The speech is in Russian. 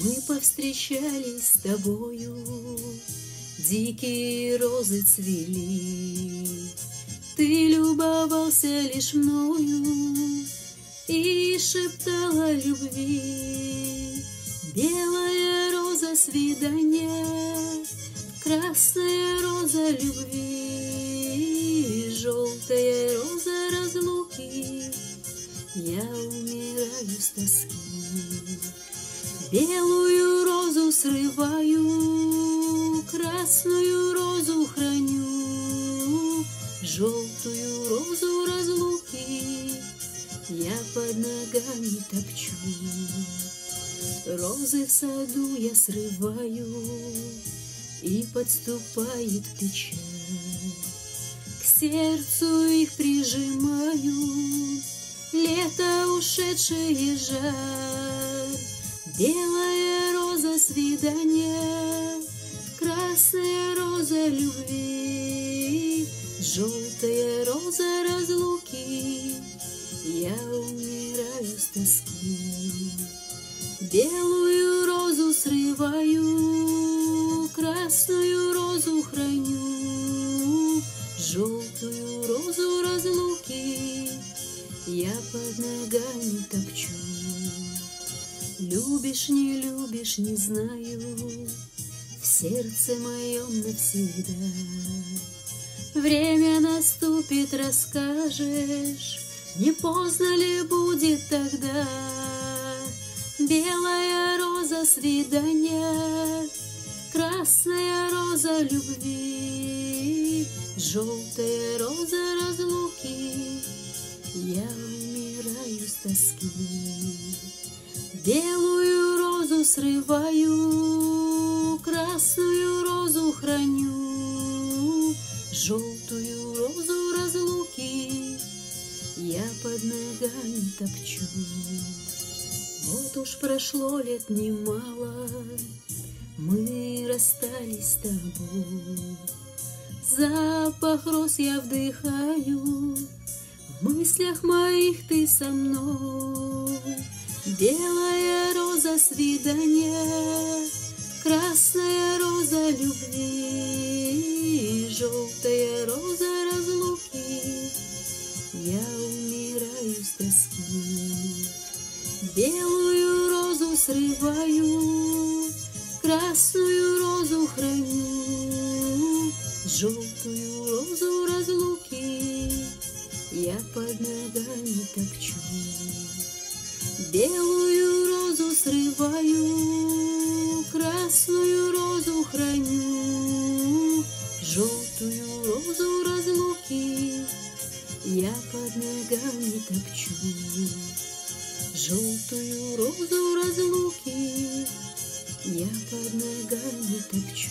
Мы повстречались с тобою, дикие розы цвели. Ты любовался лишь мною и шептал о любви. Белая роза свидания, красная роза любви, желтая роза разлуки. Я умираю с тоски. Белую розу срываю, красную розу храню, желтую розу разлуки я под ногами топчу. Розы в саду я срываю, и подступает печаль. К сердцу их прижимаю, лето ушедшее жаль. Белая роза свидания, красная роза любви, желтая роза разлуки, я умираю с тоски. Белую розу срываю, красную розу храню, желтую розу разлуки я под ногами топчу. Любишь, не любишь, не знаю, в сердце моем навсегда. Время наступит, расскажешь, не поздно ли будет тогда. Белая роза свидания, красная роза любви, желтая роза разлуки, я умираю с тоски. Белую розу срываю, красную розу храню, желтую розу разлуки я под ногами топчу. Вот уж прошло лет немало, мы расстались с тобой. Запах роз я вдыхаю, в мыслях моих ты со мной. Белая роза свидания, красная роза любви, желтая роза разлуки, я умираю с тоски. Белую розу срываю, красную розу храню, желтую розу разлуки я под ногами топчу. Белую розу срываю, красную розу храню, желтую розу разлуки я под ногами топчу. Желтую розу разлуки я под ногами топчу.